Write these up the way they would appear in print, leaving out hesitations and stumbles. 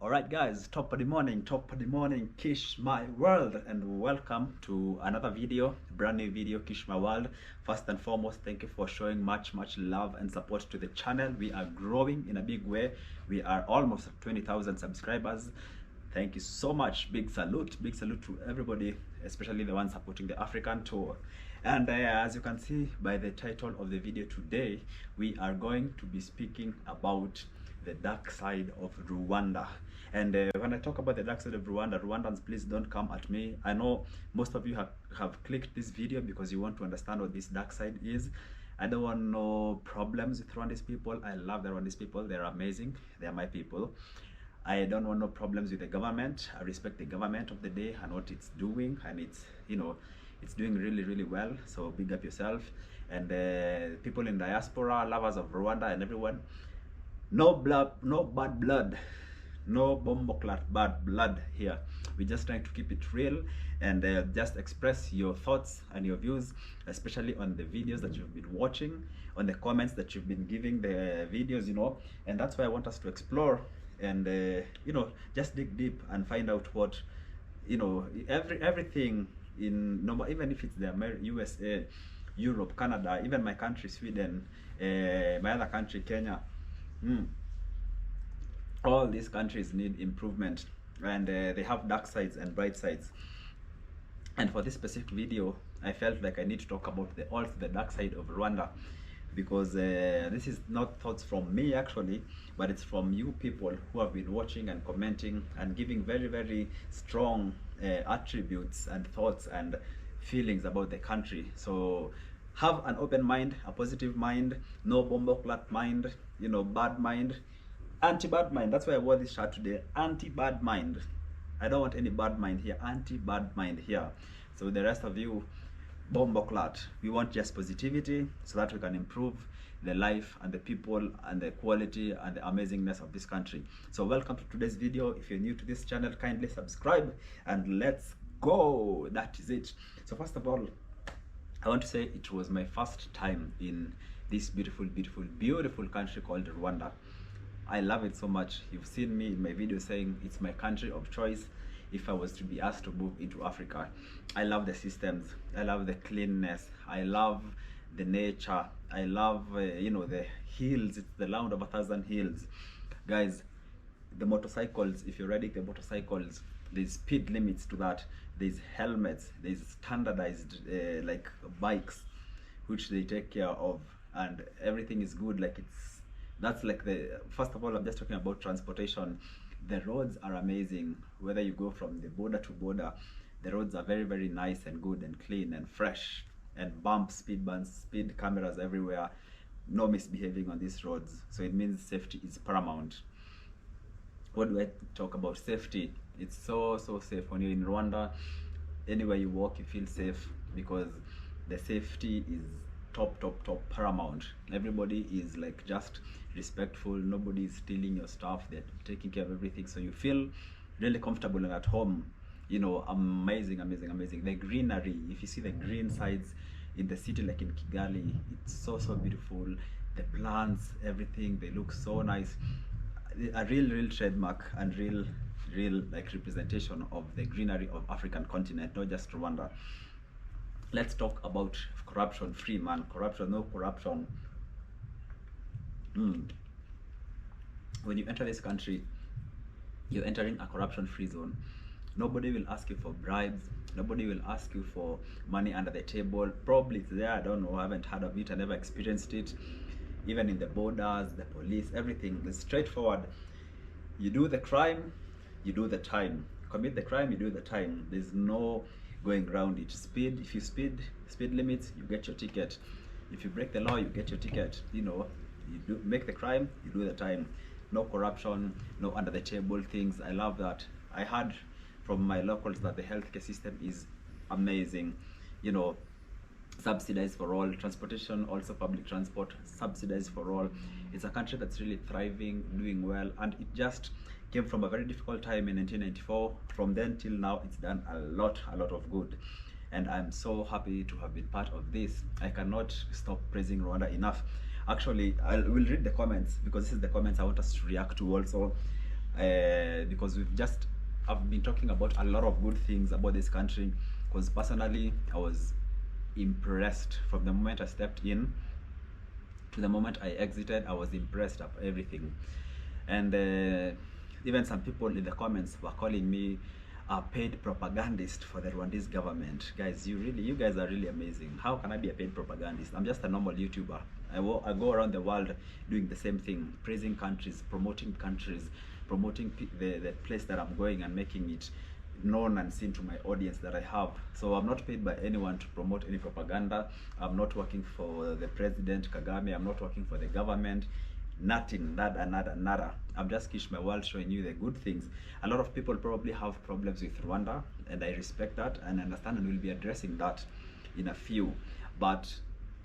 Alright guys, top of the morning, Kish my world, and welcome to another video, brand new video, Kish my world. First and foremost, thank you for showing much love and support to the channel. We are growing in a big way. We are almost at 20,000 subscribers. Thank you so much. Big salute to everybody, especially the ones supporting the African tour. And as you can see by the title of the video today, we are going to be speaking about the dark side of Rwanda. And when I talk about the dark side of Rwanda, Rwandans, please don't come at me. I know most of you have clicked this video because you want to understand what this dark side is. I don't want no problems with Rwandese people. I love the Rwandese people. They're amazing. They're my people. I don't want no problems with the government. I respect the government of the day and what it's doing, and it's, you know, it's doing really well. So big up yourself. And people in diaspora, lovers of Rwanda, and everyone, no blood, no bad blood, no bomboclat bad blood here. We're just trying to keep it real and just express your thoughts and your views, especially on the videos that you've been watching, on the comments that you've been giving the videos, you know. And that's why I want us to explore and you know, just dig deep and find out what, you know, everything in, no, even if it's the USA, Europe, Canada, even my country Sweden, my other country Kenya. All these countries need improvement, and they have dark sides and bright sides. And for this specific video, I felt like I need to talk about the dark side of Rwanda, because this is not thoughts from me actually, but it's from you people who have been watching and commenting and giving very strong attributes and thoughts and feelings about the country. So have an open mind, a positive mind, no bomboclat mind, you know, bad mind, anti-bad mind. That's why I wore this shirt today, anti-bad mind. I don't want any bad mind here, anti-bad mind here. So the rest of you, bomboclat, we want just positivity so that we can improve the life and the people and the quality and the amazingness of this country. So welcome to today's video. If you're new to this channel, kindly subscribe and let's go. That is it. So first of all, I want to say it was my first time in this beautiful country called Rwanda. I love it so much. You've seen me in my video saying it's my country of choice if I was to be asked to move into Africa. I love the systems, I love the cleanness, I love the nature, I love you know, the hills. It's the land of 1,000 hills. Guys, the motorcycles, if you're riding the motorcycles, there's speed limits to that. There's helmets, there's standardized like bikes which they take care of, and everything is good. Like that's like the, first of all, I'm just talking about transportation. The roads are amazing. Whether you go from the border to border, the roads are very nice and good and clean and fresh, and bumps, speed bumps, speed cameras everywhere, no misbehaving on these roads. So it means safety is paramount. What do I talk about? Safety. It's so safe. When you're in Rwanda, anywhere you walk you feel safe, because the safety is top paramount. Everybody is like just respectful. Nobody is stealing your stuff. They're taking care of everything, so you feel really comfortable and at home. You know, amazing. The greenery, if you see the green sides in the city, like in Kigali, it's so beautiful. The plants, everything, they look so nice. A real trademark and real like representation of the greenery of African continent, not just Rwanda. Let's talk about corruption free, man. Corruption, no corruption. When you enter this country, you're entering a corruption free zone. Nobody will ask you for bribes. Nobody will ask you for money under the table. Probably it's there, I don't know, I haven't heard of it, I never experienced it. Even in the borders, the police, everything is straightforward. You do the crime, you do the time. Commit the crime, you do the time. There's no going around it. Speed, if you speed limits, you get your ticket. If you break the law, you get your ticket. You know, you do make the crime, you do the time. No corruption, no under the table things. I love that. I heard from my locals that the healthcare system is amazing. You know, subsidized for all, transportation, also public transport, subsidized for all. It's a country that's really thriving, doing well, and it just came from a very difficult time in 1994. From then till now, it's done a lot of good, and I'm so happy to have been part of this. I cannot stop praising Rwanda enough. Actually, I will read the comments, because this is the comments I want us to react to also. because I've been talking about a lot of good things about this country, because personally I was impressed from the moment I stepped in to the moment I exited. I was impressed of everything. And even some people in the comments were calling me a paid propagandist for the Rwandese government. Guys, you guys are really amazing. How can I be a paid propagandist? I'm just a normal YouTuber. I go around the world doing the same thing, praising countries, promoting the place that I'm going, and making it known and seen to my audience that I have. So I'm not paid by anyone to promote any propaganda. I'm not working for the President Kagame. I'm not working for the government. Nothing, nada. I'm just Kish my world, showing you the good things. A lot of people probably have problems with Rwanda, and I respect that and understand, and will be addressing that in a few. But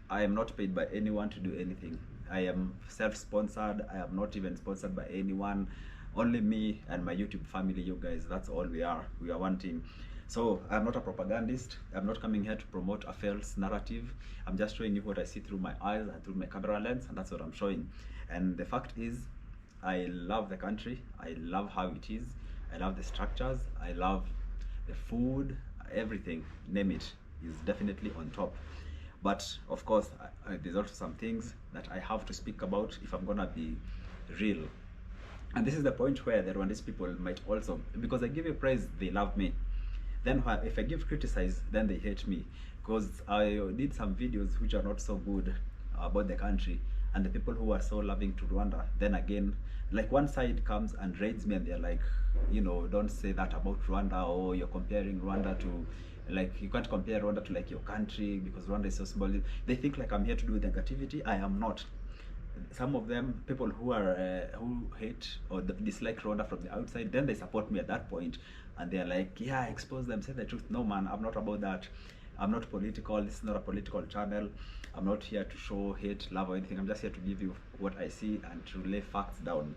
I am not paid by anyone to do anything. I am self-sponsored. I am not even sponsored by anyone. Only me and my YouTube family, you guys. That's all we are. We are one team. So I'm not a propagandist. I'm not coming here to promote a false narrative. I'm just showing you what I see through my eyes and through my camera lens, and that's what I'm showing. And the fact is, I love the country. I love how it is. I love the structures. I love the food. Everything, name it, is definitely on top. But of course, there's also some things that I have to speak about if I'm gonna be real. And this is the point where the Rwandese people might also, because I give you praise, they love me. Then if I give criticize, then they hate me, because I did some videos which are not so good about the country, and the people who are so loving to Rwanda, then again, like one side comes and raids me, and they're like, you know, don't say that about Rwanda, or you're comparing Rwanda to, like, you can't compare Rwanda to like your country because Rwanda is so small. They think like I'm here to do negativity. I am not. Some of them, people who are who hate or dislike Rwanda from the outside, then they support me at that point, and they're like, yeah, expose them, say the truth. No man, I'm not about that. I'm not political. This is not a political channel. I'm not here to show hate, love, or anything. I'm just here to give you what I see and to lay facts down.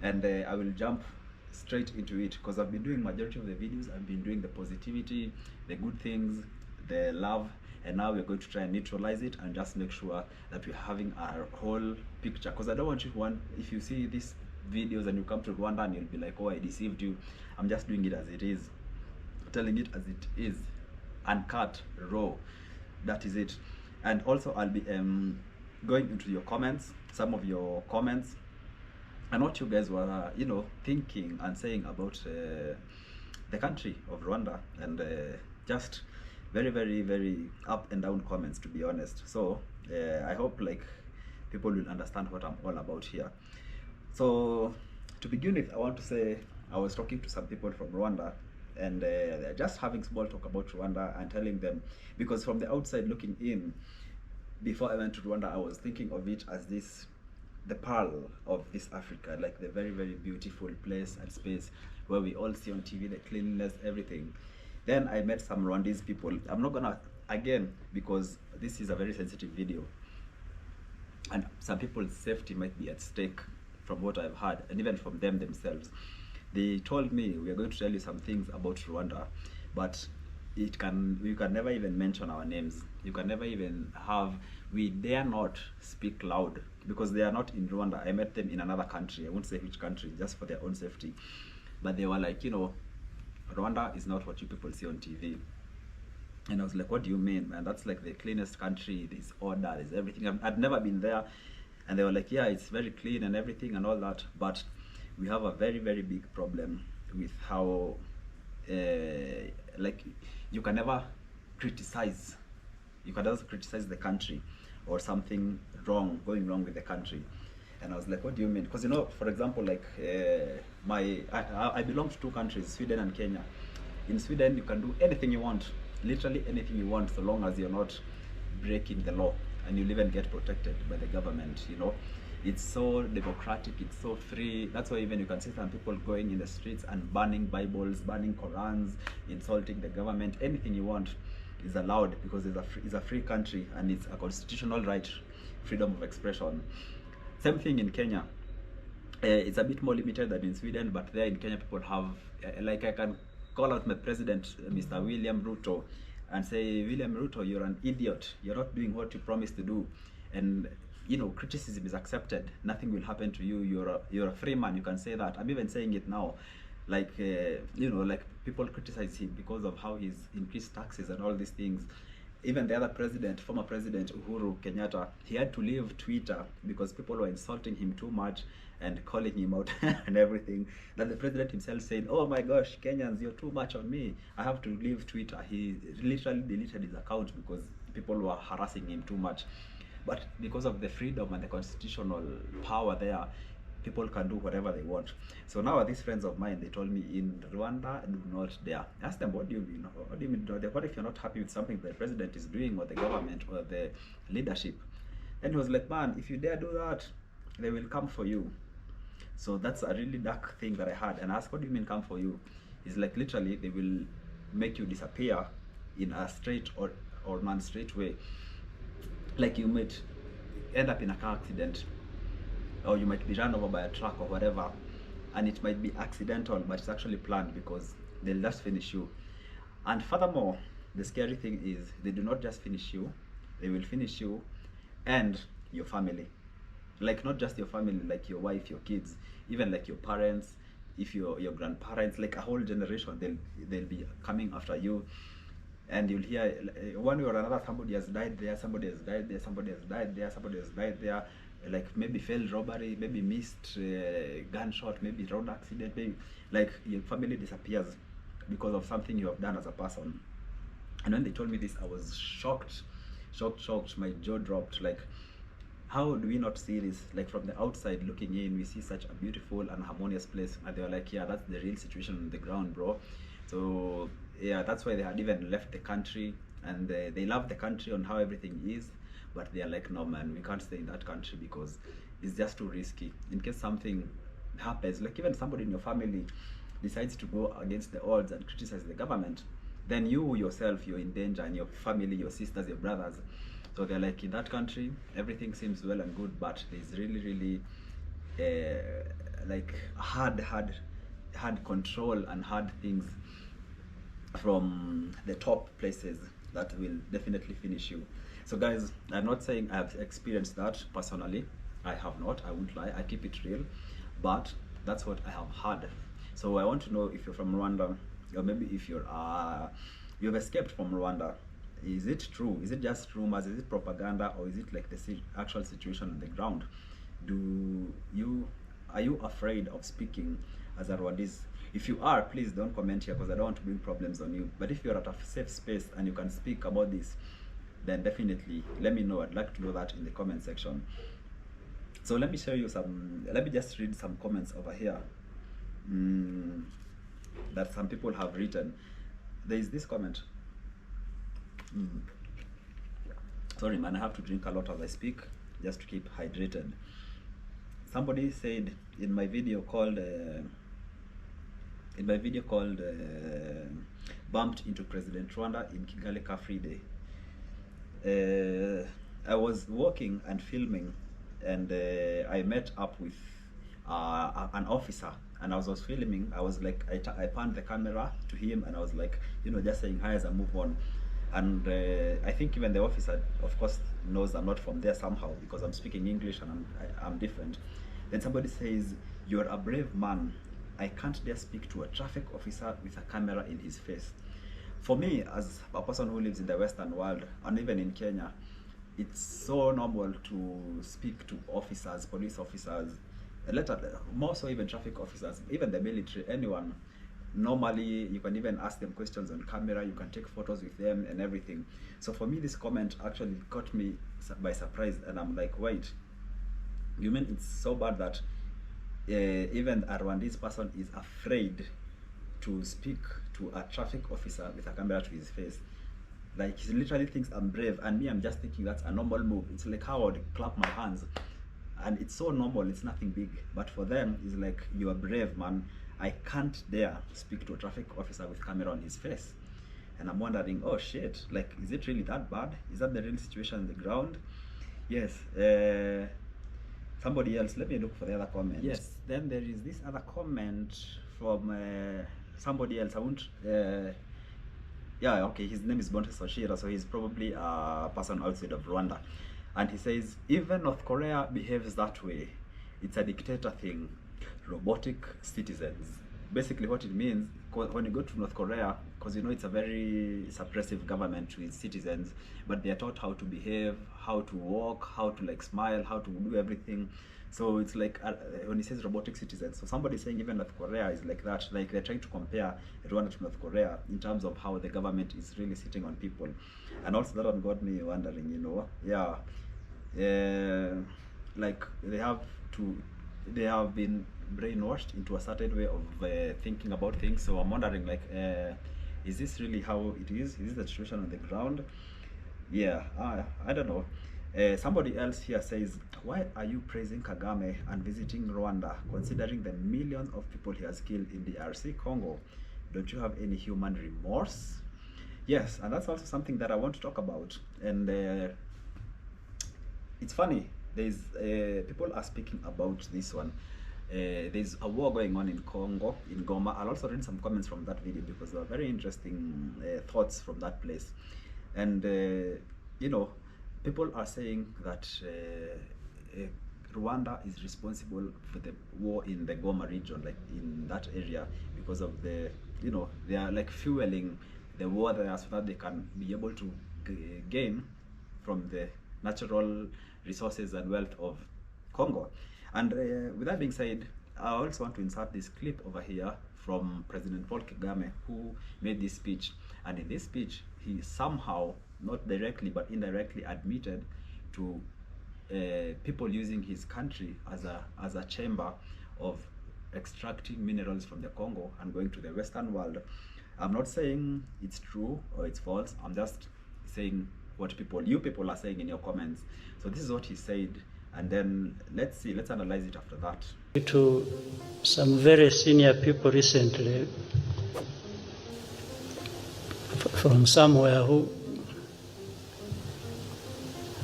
And I will jump straight into it, because I've been doing majority of the videos. I've been doing the positivity, the good things, the love, and now we're going to try and neutralize it and just make sure that we're having our whole picture. Because I don't want you to if you see these videos and you come to Rwanda and you'll be like, oh, I deceived you. I'm just doing it as it is, telling it as it is, uncut, raw. That is it. And also I'll be going into your comments, some of your comments, and what you guys were, you know, thinking and saying about the country of Rwanda, and just very up and down comments, to be honest. So I hope like people will understand what I'm all about here. So to begin with, I want to say I was talking to some people from Rwanda, and they're just having small talk about Rwanda and telling them, because from the outside looking in, before I went to Rwanda, I was thinking of it as the pearl of this Africa, like the very beautiful place and space where we all see on TV, the cleanliness, everything. Then I met some Rwandese people. I'm not gonna, again, because this is a very sensitive video, and some people's safety might be at stake from what I've heard, and even from them themselves. They told me, we are going to tell you some things about Rwanda, but you can never even mention our names. You can never even we dare not speak loud, because they are not in Rwanda. I met them in another country. I won't say which country, just for their own safety. But they were like, you know, Rwanda is not what you people see on TV. And I was like, what do you mean, man? That's like the cleanest country. There's order, there's everything. I'd never been there. And they were like, yeah, it's very clean and everything and all that. But we have a very big problem with how, like, you can never criticize. You can also criticize the country or something going wrong with the country. And I was like, what do you mean? Because, you know, for example, like I belong to two countries, Sweden and Kenya. In Sweden, you can do anything you want, literally anything you want, so long as you're not breaking the law, and you'll even get protected by the government. You know, it's so democratic, it's so free. That's why even you can see some people going in the streets and burning Bibles, burning Qurans, insulting the government. Anything you want is allowed, because it's a free country, and it's a constitutional right, freedom of expression. Same thing in Kenya. It's a bit more limited than in Sweden, but there in Kenya people have, like, I can call out my president, Mr. William Ruto, and say, William Ruto, you're an idiot. You're not doing what you promised to do. And you know, criticism is accepted. Nothing will happen to you. You're a free man. You can say that. I'm even saying it now. Like you know, like people criticize him because of how he's increased taxes and all these things. Even the other president, former president Uhuru Kenyatta, he had to leave Twitter because people were insulting him too much and calling him out and everything. That the president himself said, "Oh my gosh, Kenyans, you're too much on me. I have to leave Twitter." He literally deleted his account because people were harassing him too much. But because of the freedom and the constitutional power there, people can do whatever they want. So now these friends of mine, they told me, in Rwanda, do not dare. I asked them, what do you mean? What do you mean? What if you're not happy with something the president is doing, or the government, or the leadership? And he was like, man, if you dare do that, they will come for you. So that's a really dark thing that I had. And I asked, what do you mean come for you? He's like, literally, they will make you disappear in a straight or non-straight way. Like you might end up in a car accident, or you might be run over by a truck or whatever, and it might be accidental, but it's actually planned because they'll just finish you. And furthermore, the scary thing is they do not just finish you, they will finish you and your family. Like not just your family, like your wife, your kids, even like your parents, if your grandparents, like a whole generation, they'll be coming after you. And you'll hear one way or another, somebody has died there, somebody has died there, somebody has died there, somebody has died there, like maybe failed robbery, maybe missed gunshot, maybe road accident, maybe like your family disappears because of something you have done as a person. And when they told me this, I was shocked. My jaw dropped. Like, how do we not see this? Like from the outside looking in, we see such a beautiful and harmonious place, and they were like, yeah, that's the real situation on the ground, bro. So yeah, that's why they had even left the country, and they love the country on how everything is, but they are like, no man, we can't stay in that country because it's just too risky. In case something happens, like even somebody in your family decides to go against the odds and criticize the government, then you yourself, you're in danger, and your family, your sisters, your brothers. So they're like, in that country everything seems well and good, but there's really like hard control and hard things from the top places that will definitely finish you. So guys, I'm not saying I've experienced that personally. I have not, I won't lie, I keep it real, but that's what I have heard. So I want to know if you're from Rwanda, or maybe if you've escaped from Rwanda. Is it true? Is it just rumors? Is it propaganda? Or is it like the actual situation on the ground? Are you afraid of speaking as a Rwandese? If you are, please don't comment here because I don't want to bring problems on you. But if you're at a safe space and you can speak about this, then definitely let me know. I'd like to know that in the comment section. So let me show you let me just read some comments over here that some people have written. There is this comment. Sorry man, I have to drink a lot as I speak just to keep hydrated. Somebody said in my video called bumped into President Rwanda in Kigali Car Free Day. I was walking and filming, and I met up with an officer, and I was filming. I was like, I panned the camera to him, and I was like, you know, just saying hi as I move on. And I think even the officer, of course, knows I'm not from there somehow because I'm speaking English and I'm different. Then somebody says, "You're a brave man. I can't dare speak to a traffic officer with a camera in his face." For me, as a person who lives in the Western world, and even in Kenya, it's so normal to speak to officers, police officers, more so even traffic officers, even the military, anyone. Normally, you can even ask them questions on camera, you can take photos with them and everything. So for me, this comment actually caught me by surprise, and I'm like, wait, you mean it's so bad that even a Rwandese person is afraid to speak to a traffic officer with a camera to his face? Like, he literally thinks I'm brave, and me, I'm just thinking that's a normal move. It's like how I would clap my hands, and it's so normal, it's nothing big. But for them, it's like, you are brave, man. I can't dare speak to a traffic officer with camera on his face. And I'm wondering, oh shit, like, is it really that bad? Is that the real situation on the ground? Yes. Somebody else, let me look for the other comment. Yes, then there is this other comment from somebody else. I won't yeah, okay, his name is Bonte Soshira, so he's probably a person outside of Rwanda. And he says, even North Korea behaves that way. It's a dictator thing. Robotic citizens. Basically what it means, when you go to North Korea, because you know it's a very suppressive government with citizens, but they are taught how to behave, how to walk, how to like smile, how to do everything. So it's like when he says robotic citizens, so somebody saying even North Korea is like that, like they're trying to compare Rwanda to North Korea in terms of how the government is really sitting on people. And also that one got me wondering, you know, yeah, like they have been brainwashed into a certain way of thinking about things. So I'm wondering, like, is this really how it is? Is this the situation on the ground? Yeah, I don't know. Somebody else here says, why are you praising Kagame and visiting Rwanda, considering the millions of people he has killed in the RC Congo? Don't you have any human remorse? Yes, and that's also something that I want to talk about. And it's funny, there's people are speaking about this one. There's a war going on in Congo, in Goma. I'll also read some comments from that video because there are very interesting thoughts from that place. And you know, people are saying that Rwanda is responsible for the war in the Goma region, like in that area, because of the, you know, they are like fueling the war there so that they can be able to gain from the natural resources and wealth of Congo. And with that being said, I also want to insert this clip over here from President Paul Kagame, who made this speech. And in this speech, he somehow, not directly but indirectly, admitted to people using his country as a chamber of extracting minerals from the Congo and going to the Western world. I'm not saying it's true or it's false. I'm just saying what you people are saying in your comments. So this is what he said, and then let's analyze it after that. To some very senior people recently from somewhere who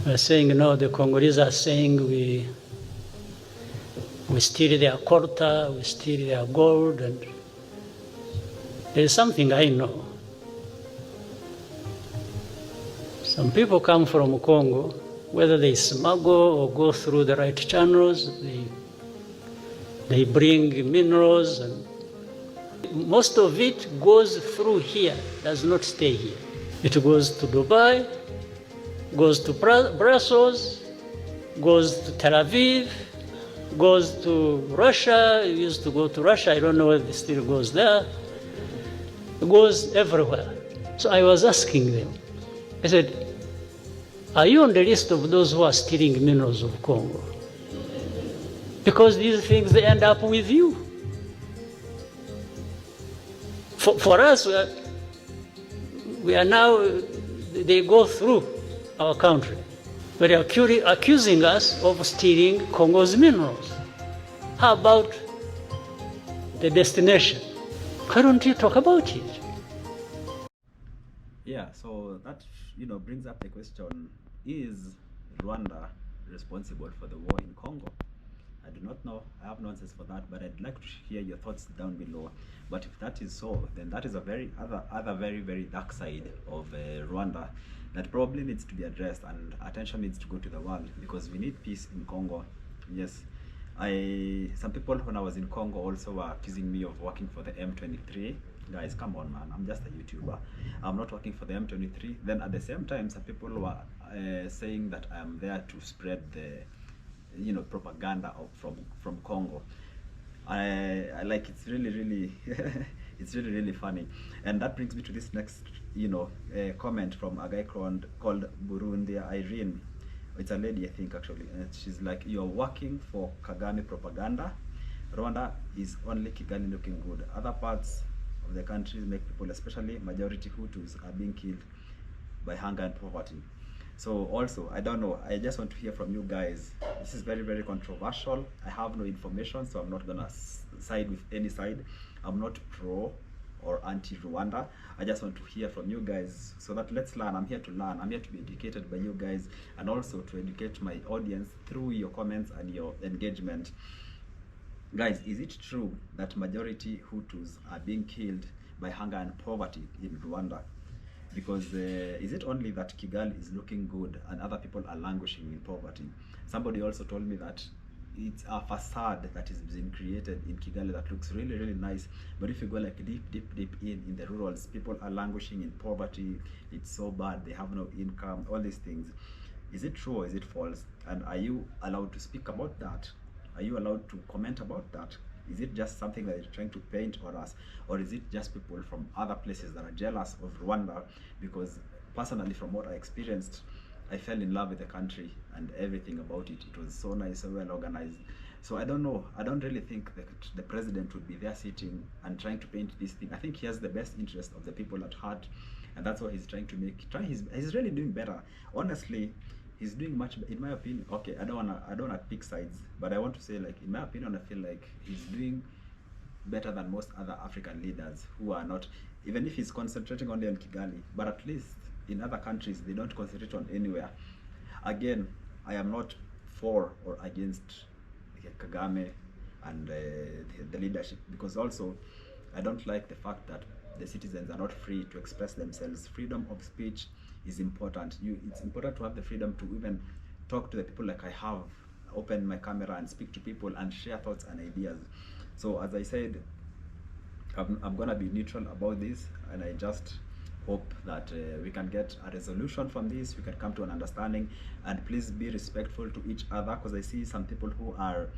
are saying, no, the Congolese are saying we steal their colta, we steal their gold, and there's something I know. Some people come from Congo, whether they smuggle or go through the right channels, they bring minerals, and most of it goes through here, does not stay here. It goes to Dubai, goes to Brussels, goes to Tel Aviv, goes to Russia. It used to go to Russia. I don't know whether it still goes there. It goes everywhere. So I was asking them, I said, are you on the list of those who are stealing minerals of Congo? Because these things, they end up with you. For us, we are now, they go through our country. But they are accusing us of stealing Congo's minerals. How about the destination? Why don't you talk about it? Yeah, so that, you know, brings up the question, is Rwanda responsible for the war in Congo? I do not know. I have no answers for that, but I'd like to hear your thoughts down below. But if that is so, then that is a other very, very dark side of Rwanda that probably needs to be addressed, and attention needs to go to the world, because we need peace in Congo. Yes, some people when I was in Congo also were accusing me of working for the M23. Guys, come on, man, I'm just a YouTuber. I'm not working for the M23. Then at the same time, some people were saying that I am there to spread the, you know, propaganda from Congo. I like, it's really it's really funny. And that brings me to this next, you know, comment from a guy called Burundi Irene. It's a lady, I think, actually. She's like, you're working for Kagame propaganda. Rwanda is only Kigali looking good. Other parts of the country make people, especially majority Hutus, are being killed by hunger and poverty. So also, I don't know, I just want to hear from you guys. This is very controversial. I have no information, so I'm not gonna side with any side. I'm not pro or anti-Rwanda. I just want to hear from you guys, so that let's learn. I'm here to learn. I'm here to be educated by you guys, and also to educate my audience through your comments and your engagement. Guys, is it true that majority Hutus are being killed by hunger and poverty in Rwanda? because is it only that Kigali is looking good and other people are languishing in poverty? Somebody also told me that it's a facade that is being created in Kigali that looks really, really nice, but if you go like deep in the rurals, people are languishing in poverty. It's so bad, they have no income, all these things. Is it true or is it false? And are you allowed to speak about that? Are you allowed to comment about that? Is it just something that you're trying to paint on us, or is it just people from other places that are jealous of Rwanda? Because personally, from what I experienced, I fell in love with the country and everything about it. It was so nice, so well organized. So I don't know. I don't really think that the president would be there sitting and trying to paint this thing. I think he has the best interest of the people at heart, and that's what he's trying to make. He's really doing better. Honestly, he's doing much, in my opinion. Okay, I don't wanna pick sides, but I want to say, like, in my opinion, I feel like he's doing better than most other African leaders who are not, even if he's concentrating only on Kigali, but at least in other countries they don't concentrate on anywhere. Again, I am not for or against Kagame and the leadership, because also I don't like the fact that the citizens are not free to express themselves. Freedom of speech is important. It's important to have the freedom to even talk to the people like I have, open my camera and speak to people and share thoughts and ideas. So as I said, I'm gonna be neutral about this, and I just hope that we can get a resolution from this, we can come to an understanding, and please be respectful to each other, because I see some people who are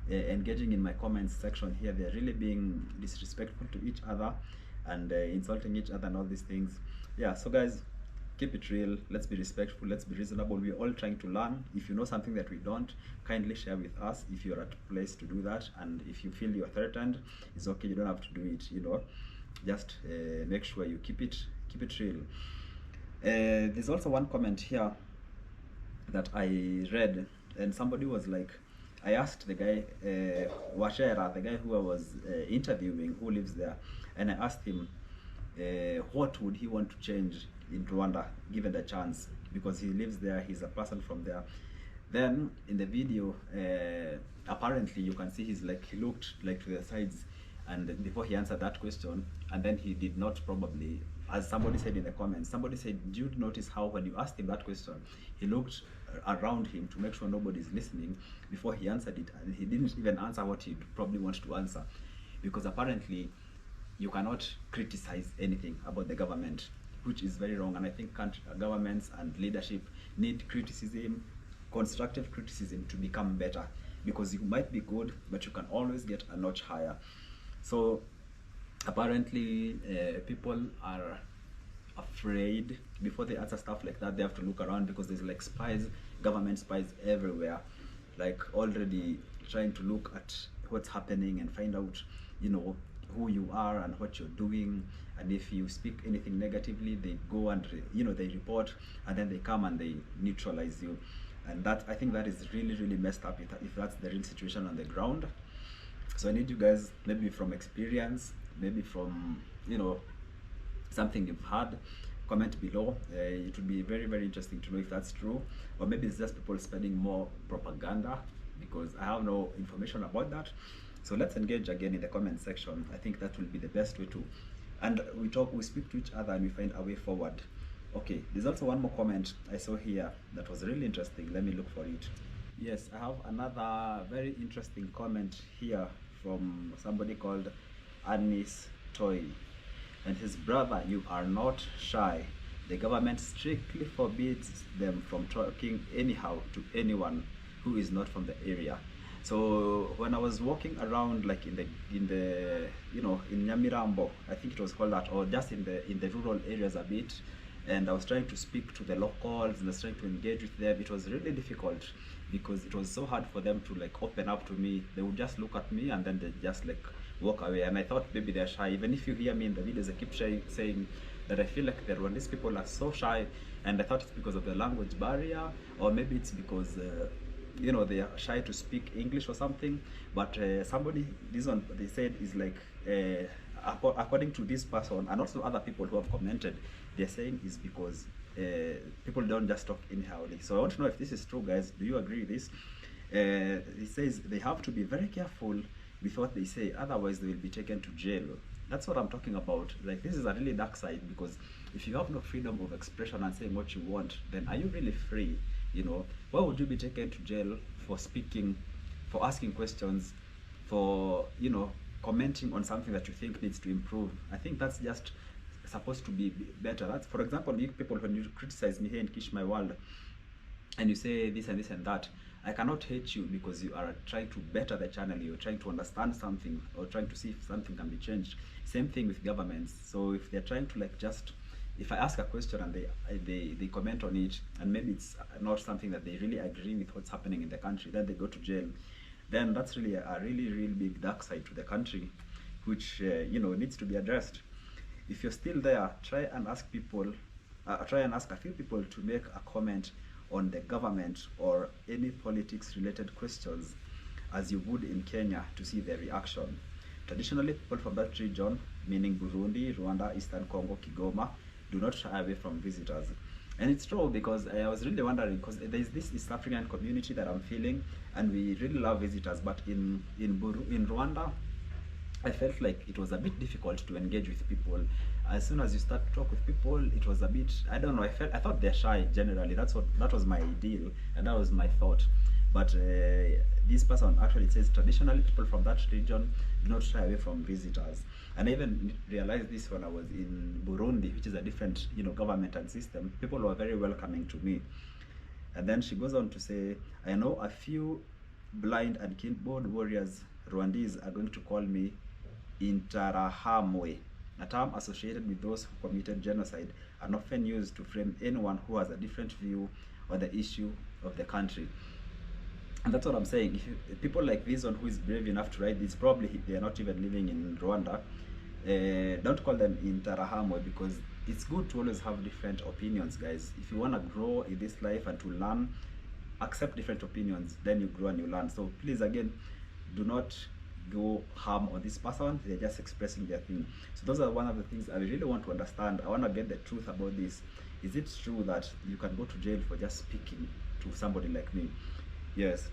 engaging in my comments section here. They're really being disrespectful to each other and insulting each other and all these things. Yeah, so guys, keep it real, let's be respectful, let's be reasonable. We're all trying to learn. If you know something that we don't, kindly share with us if you're at a place to do that, and if you feel you're threatened, it's okay, you don't have to do it, you know. Just make sure you keep it real. There's also one comment here that I read, and somebody was like, I asked the guy, Washera, the guy who I was interviewing, who lives there, and I asked him what would he want to change in Rwanda given the chance, because he lives there, he's a person from there. Then in the video, apparently you can see he looked like to the sides, and before he answered that question, and then he did not, probably, as somebody said in the comments, somebody said, do you notice how when you asked him that question, he looked around him to make sure nobody's listening before he answered it, and he didn't even answer what he'd probably want to answer, because apparently you cannot criticize anything about the government, which is very wrong. And I think governments and leadership need criticism, constructive criticism, to become better, because you might be good, but you can always get a notch higher. So apparently people are afraid before they answer stuff like that. They have to look around, because there's like spies, government spies everywhere, like already trying to look at what's happening and find out, you know, who you are and what you're doing. And if you speak anything negatively, they go and they report, and then they come and they neutralize you. And that, I think that is really, really messed up if that's the real situation on the ground. So I need you guys, maybe from experience, maybe from something you've had, comment below. It would be very, very interesting to know if that's true, or maybe it's just people spreading more propaganda, because I have no information about that. So let's engage again in the comment section. I think that will be the best way to, and we speak to each other, and we find a way forward. Okay, there's also one more comment I saw here that was really interesting. Let me look for it. Yes, I have another very interesting comment here from somebody called Anis Toy. And his brother, you are not shy. The government strictly forbids them from talking anyhow to anyone who is not from the area. So when I was walking around, like in the in Nyamirambo, I think it was called that, or just in the rural areas a bit, and I was trying to speak to the locals and I was trying to engage with them, it was really difficult, because it was so hard for them to like open up to me. They would just look at me and then they just like walk away, and I thought maybe they're shy. Even if you hear me in the videos, I keep saying that I feel like the Rwandese people are so shy, and I thought it's because of the language barrier, or maybe it's because they are shy to speak English or something. But somebody, this one they said is like, according to this person and also other people who have commented, they're saying is because people don't just talk anyhow. So I want to know if this is true, guys. Do you agree with this? He says they have to be very careful with what they say, otherwise they will be taken to jail. That's what I'm talking about. Like, this is a really dark side, because if you have no freedom of expression and saying what you want, then are you really free? You know, why would you be taken to jail for speaking, for asking questions, for, you know, commenting on something that you think needs to improve? I think that's just supposed to be better. That's, for example, you people, when you criticize me here in Kish My World, and you say this and this and that, I cannot hate you because you are trying to better the channel, you're trying to understand something, or trying to see if something can be changed. Same thing with governments. So if they're trying to, like, just, if I ask a question and they comment on it, and maybe it's not something that they really agree with what's happening in the country, then they go to jail. Then that's really a really big dark side to the country, which you know, needs to be addressed. If you're still there, try and ask a few people to make a comment on the government or any politics related questions, as you would in Kenya, to see their reaction. Traditionally, people from that region, meaning Burundi, Rwanda, Eastern Congo, Kigoma, do not shy away from visitors. And it's true, because I was really wondering, because there's this East African community that I'm feeling, and we really love visitors, but in Rwanda, I felt like it was a bit difficult to engage with people. As soon as you start to talk with people, it was a bit, I don't know, I thought they're shy generally. That was my ideal, and that was my thought. But this person actually says traditionally people from that region do not shy away from visitors. And I even realized this when I was in Burundi, which is a different, you know, government and system. People were very welcoming to me. And then she goes on to say, I know a few blind and keyboard warriors Rwandese are going to call me Interahamwe, a term associated with those who committed genocide and often used to frame anyone who has a different view on the issue of the country. And that's what I'm saying. If people like this one who is brave enough to write this, probably they are not even living in Rwanda. Don't call them Interahamwe, because it's good to always have different opinions, guys. If you want to grow in this life and to learn, accept different opinions, then you grow and you learn. So please, again, do not go harm on this person. They're just expressing their thing. So those are one of the things I really want to understand. I want to get the truth about this. Is it true that you can go to jail for just speaking to somebody like me? Yes.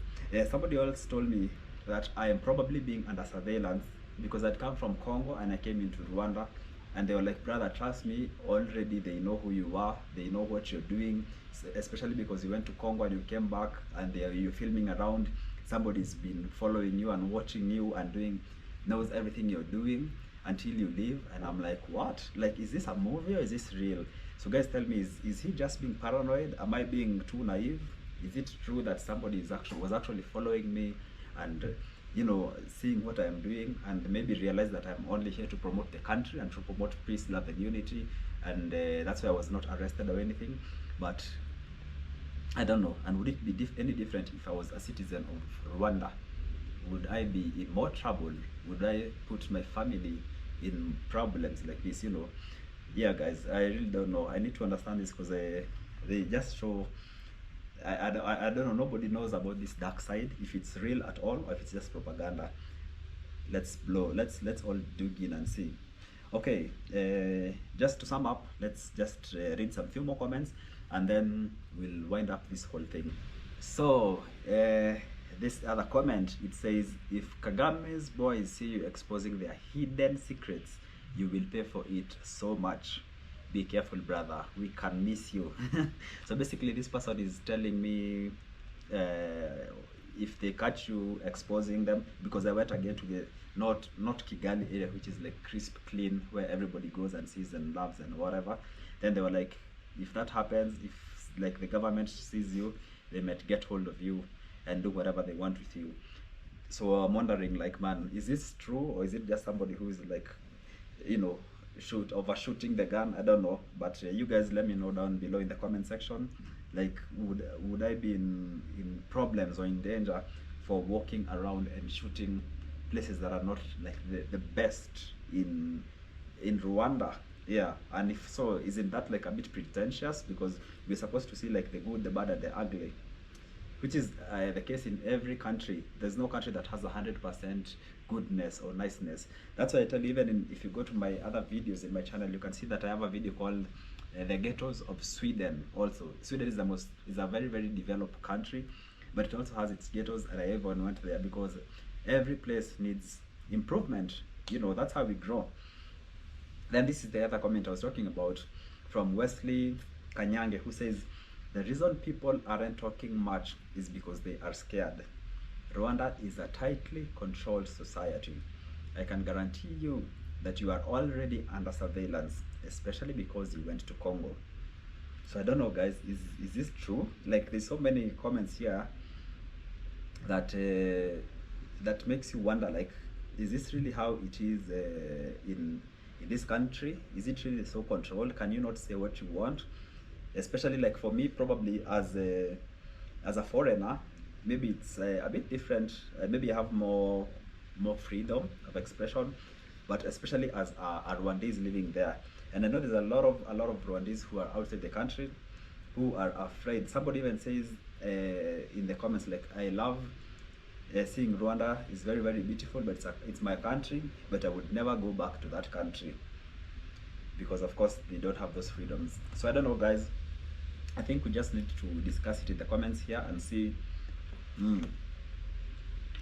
Somebody else told me that I am probably being under surveillance because I'd come from Congo and I came into Rwanda, and they were like, brother, trust me, already they know who you are, they know what you're doing, especially because you went to Congo and you came back and you're filming around. Somebody's been following you and watching you and knows everything you're doing until you leave. And I'm like, what? Like, is this a movie or is this real? So guys, tell me, is he just being paranoid? Am I being too naive? Is it true that somebody was actually following me and you know, seeing what I am doing, and maybe realize that I'm only here to promote the country and to promote peace, love, and unity, and that's why I was not arrested or anything? But I don't know. And would it be any different if I was a citizen of Rwanda? Would I be in more trouble? Would I put my family in problems like this? You know, yeah, guys, I really don't know. I need to understand this, because they just show. I don't know. Nobody knows about this dark side, if it's real at all or if it's just propaganda. Let's all dig in and see. Okay, just to sum up, let's just read some few more comments and then we'll wind up this whole thing. So this other comment, it says, if Kagame's boys see you exposing their hidden secrets, you will pay for it so much. Be careful, brother, we can miss you. So basically this person is telling me if they catch you exposing them, because I went again to the not Kigali area, which is like crisp clean, where everybody goes and sees and loves and whatever. Then they were like, if that happens, if like the government sees you, they might get hold of you and do whatever they want with you. So I'm wondering, like, man, is this true, or is it just somebody who is like, you know, overshooting the gun? I don't know, but you guys let me know down below in the comment section. Like, would I be in problems or in danger for walking around and shooting places that are not like the best in Rwanda? Yeah, and if so, isn't that like a bit pretentious? Because we're supposed to see like the good, the bad, and the ugly, which is the case in every country. There's no country that has 100% goodness or niceness. That's why I tell you, even if you go to my other videos in my channel, you can see that I have a video called the ghettos of Sweden. Also, Sweden is a very developed country, but it also has its ghettos, and I even went there because Every place needs improvement. You know, that's how we grow. Then this is the other comment I was talking about from Wesley Kanyange, who says the reason people aren't talking much is because they are scared. Rwanda is a tightly controlled society. I can guarantee you that you are already under surveillance, especially because you went to Congo. So I don't know, guys, is this true? Like, there's so many comments here that that makes you wonder, like, is this really how it is in this country? Is it really so controlled? Can you not say what you want? Especially, like, for me, probably as a foreigner, maybe it's a bit different. Maybe I have more freedom of expression, but especially as a Rwandese living there, and I know there's a lot of Rwandese who are outside the country who are afraid. Somebody even says in the comments, like, I love seeing Rwanda is very, very beautiful, but it's my country, but I would never go back to that country because of course they don't have those freedoms. So I don't know, guys, I think we just need to discuss it in the comments here and see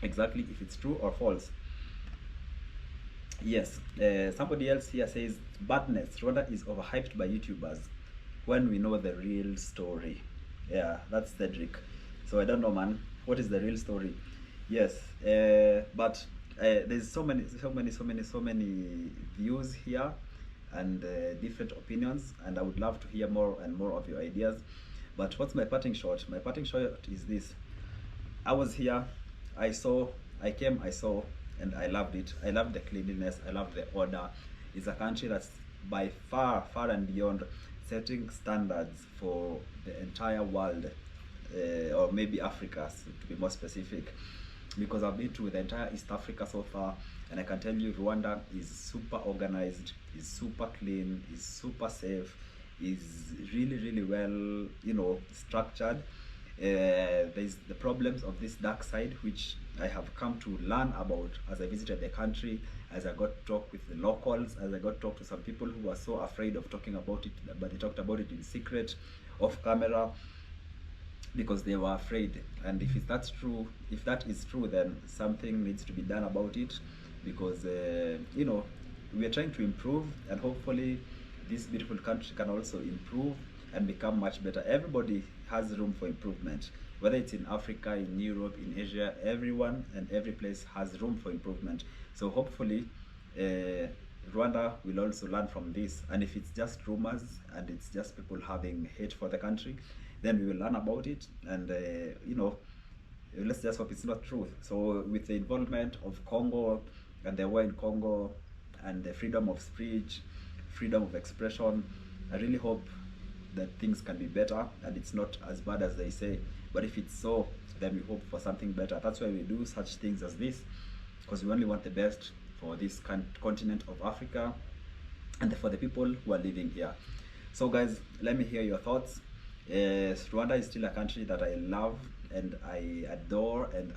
exactly if it's true or false. Yes, somebody else here says badness, Rwanda is overhyped by YouTubers when we know the real story. Yeah, that's Cedric. So I don't know, man, what is the real story? Yes, but there's so many views here and different opinions, and I would love to hear more and more of your ideas. But what's my parting shot? My parting shot is this: I was here, I saw, I came, I saw, and I loved it. I loved the cleanliness, I loved the order. It's a country that's by far and beyond setting standards for the entire world, or maybe Africa, to be more specific, because I've been to the entire East Africa so far, and I can tell you Rwanda is super organized, is super clean, is super safe, is really well, you know, structured. There's the problems of this dark side, which I have come to learn about as I visited the country, as I got to talk with the locals, as I got to talk to some people who were so afraid of talking about it, but they talked about it in secret, off camera, because they were afraid. And if that is true, then something needs to be done about it, because you know, we are trying to improve, and hopefully this beautiful country can also improve and become much better. Everybody has room for improvement, whether it's in Africa, in Europe, in Asia. Everyone and every place has room for improvement. So hopefully Rwanda will also learn from this, and if it's just rumors and it's just people having hate for the country, then we will learn about it, and you know, let's just hope it's not true. So with the involvement of Congo and the war in Congo and the freedom of speech, freedom of expression, I really hope that things can be better and it's not as bad as they say. But if it's so, then we hope for something better. That's why we do such things as this, because we only want the best for this continent of Africa and for the people who are living here. So guys, let me hear your thoughts. Rwanda is still a country that I love and I adore, and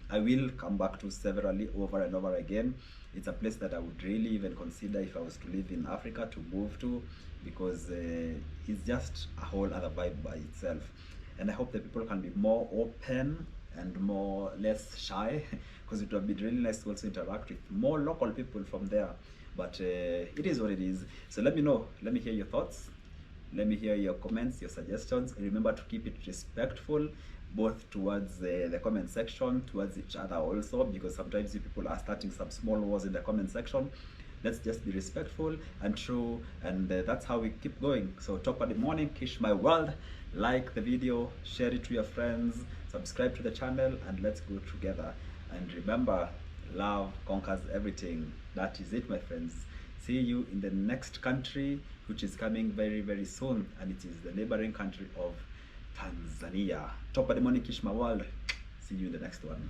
I will come back to severally over and over again. It's a place that I would really even consider if I was to live in Africa to move to, because it's just a whole other vibe by itself. And I hope that people can be more open and less shy, because it would be really nice to also interact with more local people from there. But it is what it is. So let me know, let me hear your thoughts, let me hear your comments, your suggestions. Remember to keep it respectful, both towards the comment section, towards each other also, because sometimes you people are starting some small wars in the comment section. Let's just be respectful and true, and that's how we keep going. So Toppa the morning, Kish my world. Like the video, share it to your friends, subscribe to the channel, and let's go together. And remember, love conquers everything. That is it, my friends. See you in the next country, which is coming very soon, and it is the neighboring country of Tanzania. Toppa the morning, Kish my world. See you in the next one.